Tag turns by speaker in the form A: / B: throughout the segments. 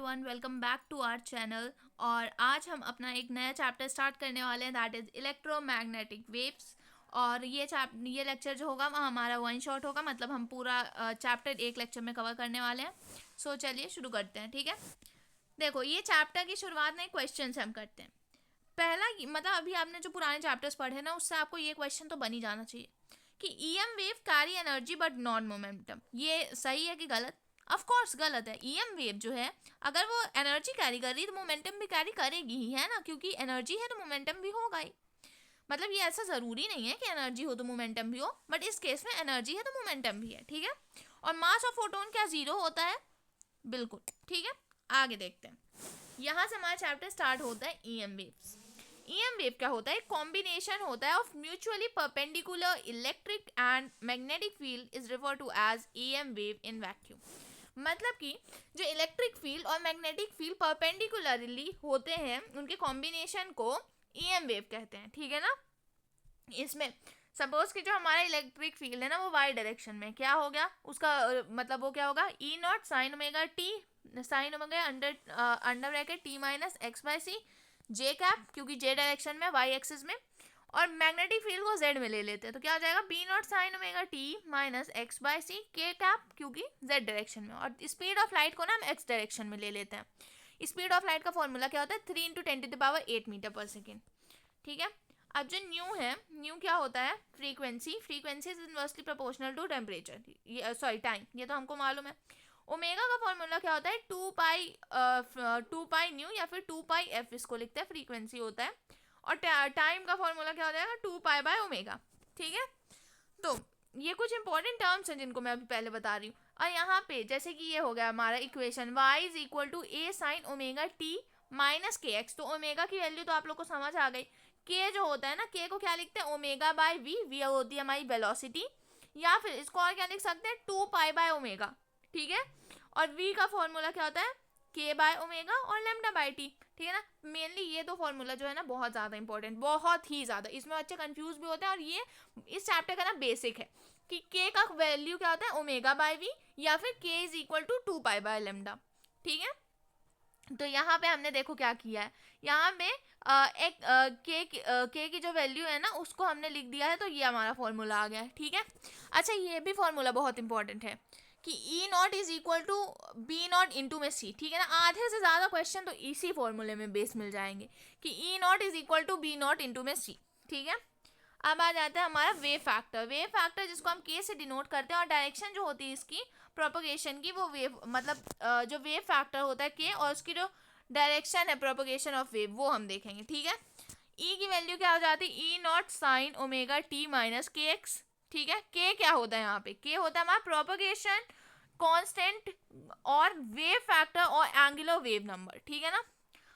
A: Everyone, welcome back to our channel. और आज हम अपना एक नया चैप्टर स्टार्ट करने वाले हैं, दैट इज़ इलेक्ट्रोमैग्नेटिक वेव्स। और ये लेक्चर जो होगा वो हमारा वन शॉट होगा, मतलब हम पूरा चैप्टर एक लेक्चर में कवर करने वाले हैं। सो चलिए शुरू करते हैं, ठीक है। देखो, ये चैप्टर की शुरुआत में क्वेश्चन से हम करते हैं। पहला मतलब अभी आपने जो पुराने चैप्टर्स पढ़े ना, उससे आपको ये क्वेश्चन तो बन ही जाना चाहिए कि EM wave carry energy but non momentum. ये सही है कि गलत? ऑफ कोर्स गलत है। ईएम वेव जो है, अगर वो एनर्जी कैरी कर रही है तो मोमेंटम भी कैरी करेगी ही, है ना, क्योंकि एनर्जी है तो मोमेंटम भी होगा ही। मतलब ये ऐसा ज़रूरी नहीं है कि एनर्जी हो तो मोमेंटम भी हो, बट इस केस में एनर्जी है तो मोमेंटम भी है, ठीक है। और मास ऑफ फोटोन क्या जीरो होता है? बिल्कुल, ठीक है। आगे देखते हैं। यहाँ से हमारा चैप्टर स्टार्ट होता है ईएम वेव्स। ईएम वेव क्या होता है? कॉम्बिनेशन होता है of mutually perpendicular electric and magnetic field is refer to as EM wave in vacuum. मतलब कि जो इलेक्ट्रिक फील्ड और मैग्नेटिक फील्ड परपेंडिकुलरली होते हैं, उनके कॉम्बिनेशन को ईएम वेव कहते हैं, ठीक है ना। इसमें सपोज कि जो हमारा इलेक्ट्रिक फील्ड है ना, वो वाई डायरेक्शन में क्या हो गया, उसका मतलब वो क्या होगा, E naught sine omega T, sine omega under bracket T minus X by C J cap, क्योंकि जे डायरेक्शन में, वाई एक्सिस में। और मैग्नेटिक फील्ड को जेड में ले लेते हैं तो क्या हो जाएगा, B naught sine omega T minus X by C K cap, क्योंकि जेड डायरेक्शन में। और स्पीड ऑफ लाइट को ना हम एक्स डायरेक्शन में ले लेते हैं। स्पीड ऑफ लाइट का फॉर्मूला क्या होता है, 3 इंटू 10⁸ मीटर पर सेकेंड, ठीक है। अब जो न्यू है, न्यू क्या होता है, frequency. Frequency is inversely proportional to temperature, ये सॉरी टाइम, ये तो हमको मालूम है। ओमेगा का फॉर्मूला क्या होता है, 2 पाई न्यू या फिर 2 पाई एफ, इसको लिखते हैं, फ्रीक्वेंसी होता है। और टाइम का फॉर्मूला क्या हो जाएगा, 2 पाई बाय ओमेगा, ठीक है। तो ये कुछ इंपॉर्टेंट टर्म्स हैं जिनको मैं अभी पहले बता रही हूँ। और यहाँ पे जैसे कि ये हो गया हमारा equation, y is equal to A sine omega T minus के एक्स। तो ओमेगा की वैल्यू तो आप लोग को समझ आ गई। के जो होता है ना, के को क्या लिखते हैं, ओमेगा बाय वी, वी होती है हमारी वेलोसिटी, या फिर इसको और क्या लिख सकते हैं, 2 पाई बाय ओमेगा, ठीक है। और v का फॉर्मूला क्या होता है, k बाय ओमेगा और लेमडा बाय टी, ठीक है ना। मेनली ये दो फॉर्मूला जो है ना बहुत ज़्यादा इंपॉर्टेंट, बहुत ही ज़्यादा, इसमें बच्चे कंफ्यूज भी होते हैं। और ये इस चैप्टर का ना बेसिक है कि k का वैल्यू क्या होता है, ओमेगा बाय वी, या फिर k is equal to 2 pi by lambda, ठीक है। तो यहाँ पे हमने देखो क्या किया है, यहाँ पे एक के की जो वैल्यू है ना, उसको हमने लिख दिया है, तो ये हमारा फॉर्मूला आ गया है, ठीक है। अच्छा, ये भी फॉर्मूला बहुत इंपॉर्टेंट है कि E naught is equal to B naught into में सी, ठीक है ना। आधे से ज़्यादा क्वेश्चन तो इसी फॉर्मूले में बेस मिल जाएंगे कि E naught is equal to B naught into में सी, ठीक है। अब आ जाता है हमारा वेव फैक्टर। वेव फैक्टर जिसको हम के से डिनोट करते हैं, और डायरेक्शन जो होती है इसकी प्रोपगेशन की, वो वेव मतलब जो वेव फैक्टर होता है के, और उसकी जो डायरेक्शन है प्रोपगेशन ऑफ वेव, वो हम देखेंगे, ठीक है। ई की वैल्यू क्या हो जाती है, E naught sine omega T minus के एक्स, ठीक है। के क्या होता है यहाँ पे, के होता है हमारा प्रोपगेशन कांस्टेंट और वेव फैक्टर और एंगुलर वेव नंबर, ठीक है ना।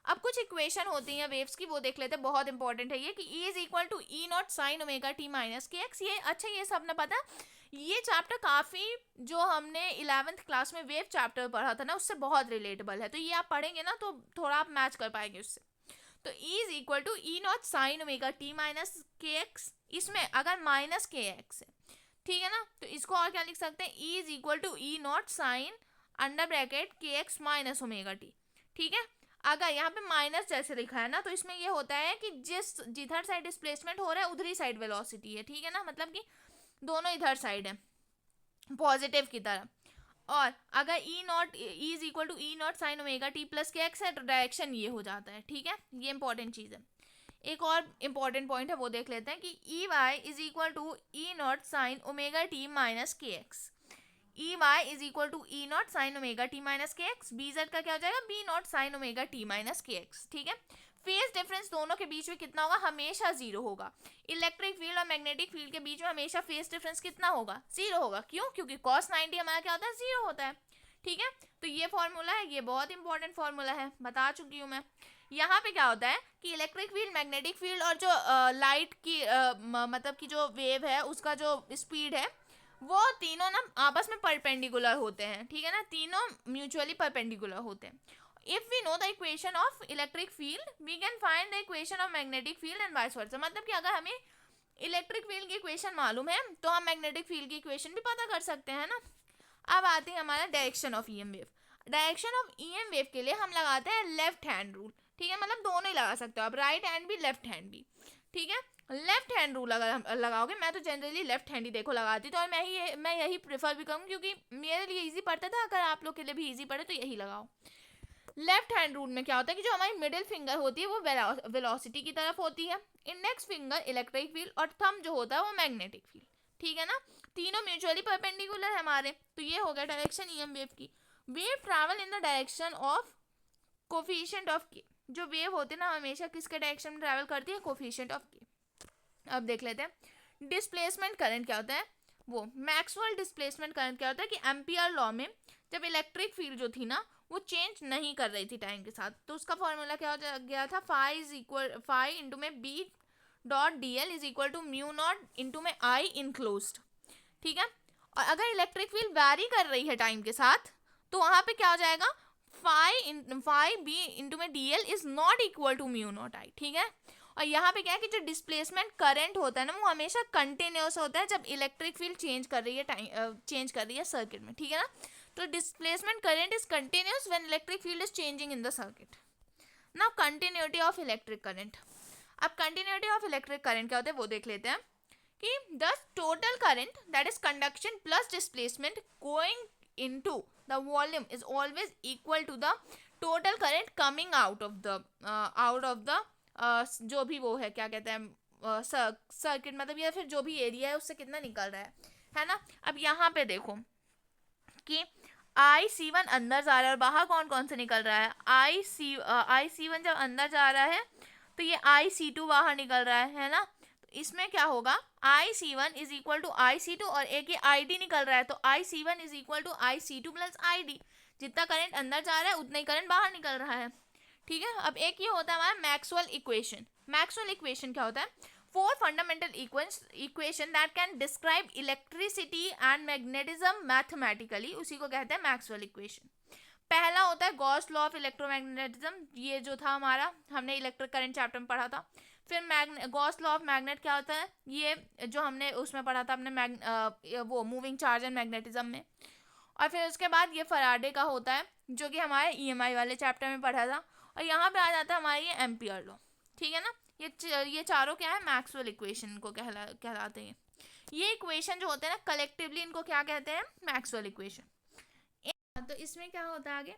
A: अब कुछ इक्वेशन होती हैं वेव्स की, वो देख लेते हैं, बहुत इंपॉर्टेंट है ये कि E is equal to E naught sine omega T minus के एक्स। ये अच्छा, ये सब ने पता है। ये चैप्टर काफ़ी, जो हमने 11th क्लास में वेव चैप्टर पढ़ा था ना, उससे बहुत रिलेटेबल है। तो ये आप पढ़ेंगे ना तो थोड़ा आप मैच कर पाएंगे उससे। तो E is equal to E naught sine omega T minus के एक्स। इसमें अगर माइनस के एक्स है, ठीक है ना, तो इसको और क्या लिख सकते हैं, E is equal to E naught sine under bracket k x minus omega t, ठीक है। अगर यहाँ पे माइनस जैसे लिखा है ना, तो इसमें ये होता है कि जिधर साइड डिस्प्लेसमेंट हो रहा है उधर ही साइड वेलोसिटी है, ठीक है ना। मतलब कि दोनों इधर साइड है, पॉजिटिव की तरह। और अगर E naught, E is equal to E naught sine omega T plus K X है, तो डायरेक्शन ये हो जाता है, ठीक है। ये इंपॉर्टेंट चीज़ है। एक और इंपॉर्टेंट पॉइंट है, वो देख लेते हैं कि E Y is equal to E naught sine omega T minus के X. E Y is equal to E naught sine omega T minus के एक्स। बी जेड का क्या हो जाएगा, B naught sine omega T minus के X, ठीक है। Phase difference दोनों के बीच में कितना होगा, हमेशा जीरो होगा। इलेक्ट्रिक फील्ड और मैग्नेटिक फील्ड के बीच में हमेशा फेज डिफरेंस कितना होगा, जीरो होगा। क्यों? क्योंकि cos 90 हमारा क्या होता है, जीरो होता है, ठीक है। तो ये फॉर्मूला है, ये बहुत इंपॉर्टेंट फॉर्मूला है, बता चुकी हूँ मैं। यहाँ पे क्या होता है कि इलेक्ट्रिक फील्ड, मैग्नेटिक फील्ड और जो लाइट की मतलब कि जो वेव है, उसका जो स्पीड है, वो तीनों ना आपस में परपेंडिकुलर होते हैं, ठीक है ना। तीनों म्यूचुअली परपेंडिकुलर होते हैं। If we know the equation of electric field, we can find the equation of magnetic field and vice versa. मतलब कि अगर हमें इलेक्ट्रिक फील्ड की इक्वेशन मालूम है, तो हम मैग्नेटिक फील्ड की इक्वेशन भी पता कर सकते हैं ना। अब आती है हमारा direction of EM wave. Direction of EM wave के लिए हम लगाते हैं लेफ्ट हैंड रूल, ठीक है, मतलब दोनों ही लगा सकते हो आप, राइट हैंड भी लेफ्ट हैंड भी, ठीक है। लेफ्ट हैंड रूल अगर लगाओगे, मैं तो जनरली लेफ्ट हैंड ही देखो लगाती, तो और मैं यही प्रेफर भी करूँ क्योंकि मेरे लिए इजी पड़ता था, अगर आप लोग के लिए भी इजी पड़े तो यही लगाओ। लेफ्ट हैंड रूल में क्या होता है कि जो हमारी मिडिल फिंगर होती है वो वेलोसिटी की तरफ होती है, इंडेक्स फिंगर इलेक्ट्रिक फील्ड और थंब जो होता है वो मैग्नेटिक फील्ड, ठीक है ना। तीनों म्यूचुअली परपेंडिकुलर है हमारे, तो ये हो गया डायरेक्शन ईएम वेव की। Wave travel in the direction of coefficient of के, जो वेव होते हैं ना हमेशा किसके डायरेक्शन में ट्रैवल करती है, कोफिशिएंट ऑफ के। अब देख लेते हैं डिस्प्लेसमेंट करंट क्या होता है, वो मैक्सवेल डिस्प्लेसमेंट करंट क्या होता है कि एम्पियर लॉ में जब इलेक्ट्रिक फील्ड जो थी ना वो चेंज नहीं कर रही थी टाइम के साथ, तो उसका फॉर्मूला क्या हो गया था, फाई इंटू में B dot d L is equal to mu naught into में आई इनक्लोज्ड, ठीक है। और अगर इलेक्ट्रिक फील्ड वैरी कर रही है टाइम के साथ तो वहां पे क्या हो जाएगा, फाई बी इंटू में D L is not equal to mu naught I, ठीक है। और यहाँ पे क्या है कि जो डिस्प्लेसमेंट करंट होता है ना वो हमेशा कंटिन्यूस होता है जब इलेक्ट्रिक फील्ड चेंज कर रही है सर्किट में, ठीक है ना। तो displacement current is continuous when electric field is changing in the circuit. Now continuity of electric current, अब कंटिन्यूटी ऑफ इलेक्ट्रिक करंट क्या होता है वो देख लेते हैं कि the total current that is conduction plus displacement going into the volume is always equal to the total current coming out of the जो भी वो है क्या कहते हैं सर्किट, मतलब या फिर जो भी एरिया है उससे कितना निकल रहा है ना। अब यहाँ पे देखो कि I C1 अंदर जा रहा है और बाहर कौन कौन से निकल रहा है, I C1 जब अंदर जा रहा है तो ये I C2 बाहर निकल रहा है ना। तो इसमें क्या होगा, I C1 is equal to I C2 और एक ये ID निकल रहा है, तो I C1 is equal to I C2 plus ID, जितना करंट अंदर जा रहा है उतना ही करंट बाहर निकल रहा है, ठीक है। अब एक ये होता है हमारा मैक्सवेल इक्वेशन। मैक्सवेल इक्वेशन क्या होता है, four fundamental equation that can describe electricity and magnetism mathematically, उसी को कहते हैं मैक्सवेल इक्वेशन। पहला होता है गॉस लॉ ऑफ इलेक्ट्रोमैग्नेटिज्म, ये जो था हमारा हमने इलेक्ट्रिक करंट चैप्टर में पढ़ा था। फिर गॉस लॉ ऑफ मैग्नेट क्या होता है, ये जो हमने उसमें पढ़ा था अपने वो मूविंग चार्ज एंड मैग्नेटिज्म में। और फिर उसके बाद ये फराडे का होता है जो कि हमारे EMI वाले चैप्टर में पढ़ा था। और यहाँ पे आ जाता है हमारी ये एम्पियर लॉ, ठीक है ना। ये चारों क्या है, मैक्सवेल इक्वेशन को कहलाते हैं। ये इक्वेशन जो होते हैं ना कलेक्टिवली इनको क्या कहते हैं, मैक्सवेल इक्वेशन। तो इसमें क्या होता है आगे,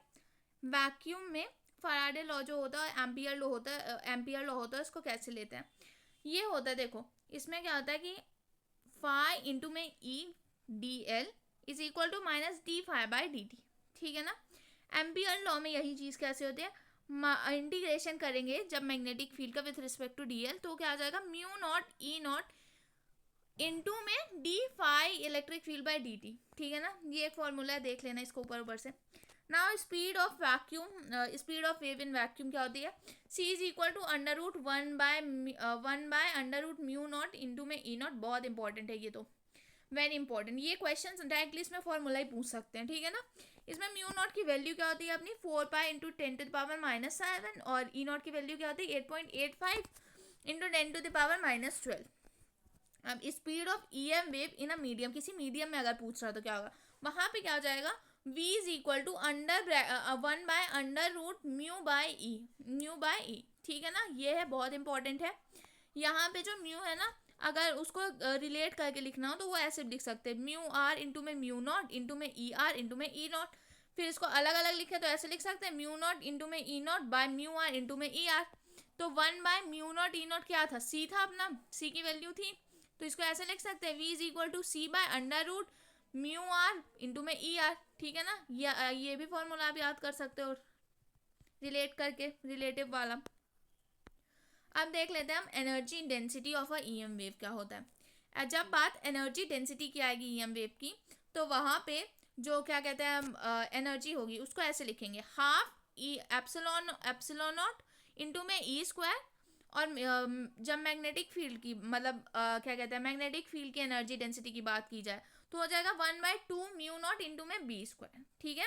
A: वैक्यूम में फराडे लॉ जो होता है, एम्पियर लॉ होता है, इसको कैसे लेते हैं, ये होता है देखो, इसमें क्या होता है कि फाई इंटू में E/dl is equal to minus d∅/dt, ठीक है ना। एम्पियर लॉ में यही चीज़ कैसे होती है, इंटीग्रेशन करेंगे जब मैग्नेटिक फील्ड का विथ रिस्पेक्ट टू dl, तो क्या आ जाएगा म्यू नॉट E0 इंटू में d∅ electric field by dt, ठीक है ना। ये एक फॉर्मूला है, देख लेना इसको ऊपर से। Now speed of wave in vacuum क्या होती है, c is equal to under root one by under root mu naught into में E0। बहुत इंपॉर्टेंट है ये, तो वेरी इंपॉर्टेंट, ये क्वेश्चन डायरेक्टली इसमें फॉर्मूला ही पूछ सकते हैं, ठीक है ना। इसमें म्यू नॉट की वैल्यू क्या होती है अपनी 4π इंटू 10⁻⁻⁷ और E0 की वैल्यू क्या होती है 8.85 इंटू 10⁻⁻12। अब speed of EM wave in a medium, किसी मीडियम में अगर पूछ रहा तो क्या होगा, वहां पे क्या हो जाएगा, v is equal to one by under root mu by E, ठीक है ना। ये है बहुत इंपॉर्टेंट है। यहाँ पे जो म्यू है ना, अगर उसको रिलेट करके लिखना हो तो वो ऐसे लिख सकते हैं, म्यू आर इंटू में म्यू नॉट इंटू में ई आर इंटू में ई नॉट। फिर इसको अलग अलग लिखे तो ऐसे लिख सकते हैं, म्यू नॉट इंटू में E naught by mu are into में ई आर। तो 1/म्यू नॉट क्या था, सी था अपना, सी की वैल्यू थी, तो इसको ऐसे लिख सकते हैं, v is equal to c by under root mu are into में ई आर, ठीक है ना। ये भी फॉर्मूला आप याद कर सकते हो रिलेट करके, रिलेटिव वाला। अब देख लेते हैं हम energy density of a EM wave क्या होता है। जब बात एनर्जी डेंसिटी की आएगी EM वेव की, तो वहाँ पे जो क्या कहते हैं एनर्जी होगी उसको ऐसे लिखेंगे, हाफ एप्सिलॉन नॉट इंटू में E²। और जब मैग्नेटिक फील्ड की मतलब क्या कहते हैं मैग्नेटिक फील्ड की एनर्जी डेंसिटी की बात की जाए तो हो जाएगा 1/2 म्यू नॉट इंटू में B², ठीक है।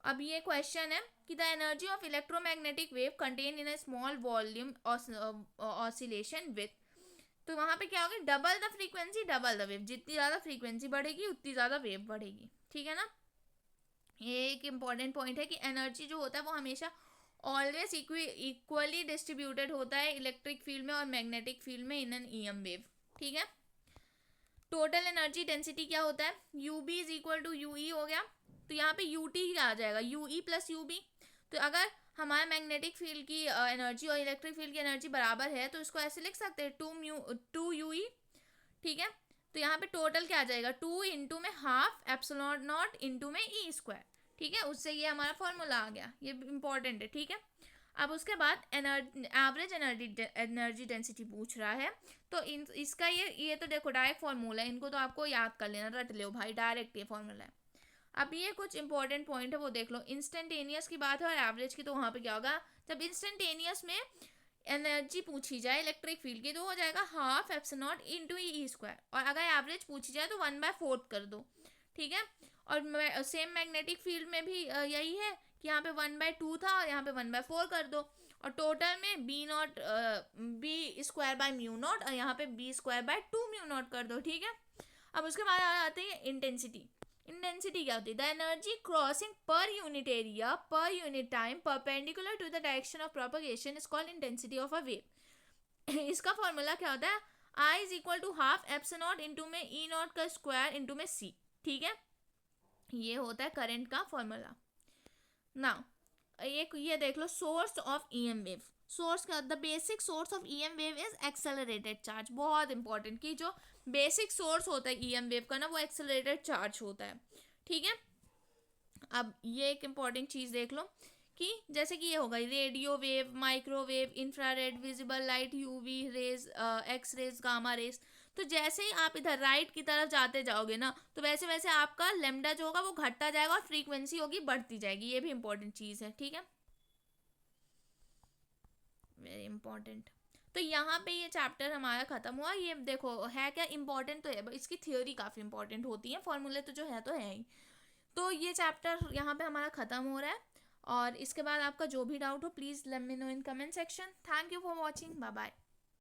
A: अब ये क्वेश्चन है कि the energy of electromagnetic wave contain in a small volume oscillation with, तो वहाँ पे क्या होगा, double the frequency double the wave, जितनी ज़्यादा फ्रीक्वेंसी बढ़ेगी उतनी ज़्यादा वेव बढ़ेगी, ठीक है ना। ये एक इम्पॉर्टेंट पॉइंट है कि एनर्जी जो होता है वो हमेशा ऑलवेज इक्वली डिस्ट्रीब्यूटेड होता है इलेक्ट्रिक फील्ड में और मैग्नेटिक फील्ड में इन एन ईएम वेव। ठीक है, टोटल एनर्जी डेंसिटी क्या होता है, u B is equal to u E हो गया, तो यहाँ पे यू टी क्या आ जाएगा, u E plus u B. तो अगर हमारे मैग्नेटिक फील्ड की एनर्जी और इलेक्ट्रिक फील्ड की एनर्जी बराबर है तो इसको ऐसे लिख सकते हैं टू यू ई। ठीक है, तो यहाँ पे टोटल क्या आ जाएगा, 2 इंटू में हाफ एप्सिलॉन नॉट इंटू में ई स्क्वायर। ठीक है, उससे ये हमारा फॉर्मूला आ गया, ये इंपॉर्टेंट है। ठीक है, अब उसके बाद एवरेज एनर्जी डेंसिटी पूछ रहा है, तो इसका ये तो देखो डायरेक्ट फॉर्मूला है, इनको तो आपको याद कर लेना, रट लो भाई, डायरेक्ट ये फॉर्मूला है। अब ये कुछ इंपॉर्टेंट पॉइंट है वो देख लो, इंस्टेंटेनियस की बात है और एवरेज की, तो वहाँ पे क्या होगा, जब इंस्टेंटेनियस में एनर्जी पूछी जाए इलेक्ट्रिक फील्ड की तो हो जाएगा half epsilon naught into E square, और अगर एवरेज पूछी जाए तो 1/4 कर दो। ठीक है, और सेम मैग्नेटिक फील्ड में भी यही है कि यहाँ पे 1/2 था और यहाँ पे 1/4 कर दो, और टोटल में B naught B square by mu naught और यहाँ पे B square by 2 mu naught कर दो। ठीक है, अब उसके बाद आते हैं इंटेंसिटी। इंटेंसिटी क्या होती है, the energy crossing per unit area per unit time perpendicular to the direction of propagation is called intensity of a wave. इसका फॉर्मूला क्या होता है, I is equal to half epsilon naught into में E naught का square into में सी। ठीक है, ये होता है करंट का फॉर्मूला। नाउ ये देख लो, source of EM wave. Source का the basic source of EM wave is accelerated charge. बहुत इंपॉर्टेंट कि जो बेसिक सोर्स होता है ईएम वेव का ना, वो एक्सेलरेटेड चार्ज होता है। ठीक है, अब ये एक इंपॉर्टेंट चीज देख लो कि जैसे कि ये होगा radio wave, microwave, infrared, visible light, UV rays, X rays, gamma rays. तो जैसे ही आप इधर राइट की तरफ जाते जाओगे ना, तो वैसे वैसे आपका लेमडा जो होगा वो घटता जाएगा और फ्रीक्वेंसी होगी बढ़ती जाएगी। ये भी इंपॉर्टेंट चीज़ है। ठीक है, वेरी इंपॉर्टेंट। तो यहाँ पे ये चैप्टर हमारा खत्म हुआ। ये देखो है क्या इंपॉर्टेंट, तो है इसकी थ्योरी काफ़ी इंपॉर्टेंट होती है, फॉर्मूले तो है ही। तो ये चैप्टर यहाँ पे हमारा ख़त्म हो रहा है, और इसके बाद आपका जो भी डाउट हो please let me know in comment section. Thank you for watching, bye bye.